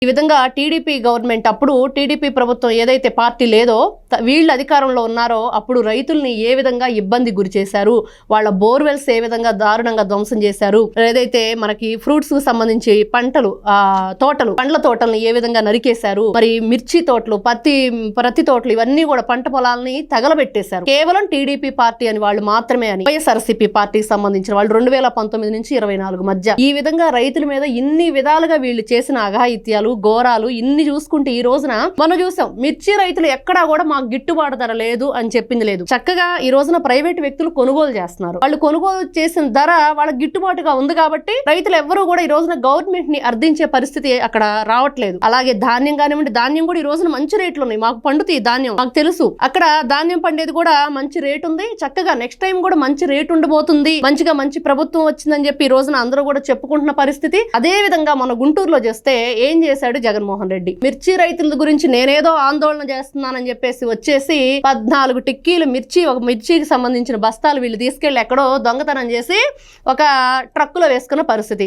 ఈ విధంగా TDP government అప్పుడు టీడీపీ ప్రభుత్వం ఏదైతే పార్టీ లేదో వీళ్ళు అధికారంలో ఉన్నారో అప్పుడు రైతుల్ని ఏ విధంగా ఇబ్బంది గురి చేశారు, వాళ్ళ బోర్వెల్స్ ఏ విధంగా దారుణంగా ధ్వంసం చేశారు, ఏదైతే మనకి ఫ్రూట్స్ కు సంబంధించి పండ్ల తోటలను ఏ విధంగా నరికేశారు, మరి మిర్చి తోటలు, ప్రతి తోటలు ఇవన్నీ కూడా పంట పొలాలని తగలబెట్టేశారు. కేవలం టీడీపీ పార్టీ అని వాళ్ళు మాత్రమే అని వైఎస్ఆర్సీపీ పార్టీకి సంబంధించిన వాళ్ళు 2019 నుంచి 24 మధ్య ఈ విధంగా రైతుల మీద ఇన్ని విధాలుగా వీళ్ళు చేసిన అఘాయిత్యాలు, ఘోరాలు ఇన్ని చూసుకుంటే ఈ రోజున మనం చూసాం మిర్చి రైతులు ఎక్కడా కూడా మాకు గిట్టుబాటు ధర లేదు అని చెప్పింది లేదు. చక్కగా ఈ రోజున ప్రైవేట్ వ్యక్తులు కొనుగోలు చేస్తున్నారు. వాళ్ళు కొనుగోలు చేసిన ధర వాళ్ళకి గిట్టుబాటుగా ఉంది కాబట్టి రైతులు ఎవ్వరూ కూడా ఈ రోజున గవర్నమెంట్ ని అర్థించే పరిస్థితి అక్కడ రావట్లేదు. అలాగే ధాన్యం కానివ్వండి, ధాన్యం కూడా ఈ రోజున మంచి రేట్లు ఉన్నాయి. మాకు పండుతాయి ధాన్యం, మాకు తెలుసు. అక్కడ ధాన్యం పండేది కూడా మంచి రేటు ఉంది. చక్కగా నెక్స్ట్ టైం కూడా మంచి రేటు ఉండబోతుంది, మంచిగా మంచి ప్రభుత్వం వచ్చిందని చెప్పి ఈ రోజున అందరూ కూడా చెప్పుకుంటున్న పరిస్థితి. అదే విధంగా మన గుంటూరులో చేస్తే ఏం చేశాడు జగన్మోహన్ రెడ్డి, మిర్చి రైతుల గురించి నేనేదో ఆందోళన చేస్తున్నానని చెప్పేసి వచ్చేసి 14 టిక్కీలు ఒక మిర్చికి సంబంధించిన బస్తాలు వీళ్ళు తీసుకెళ్లి ఎక్కడో దొంగతనం చేసి ఒక ట్రక్కులో వేసుకున్న పరిస్థితి.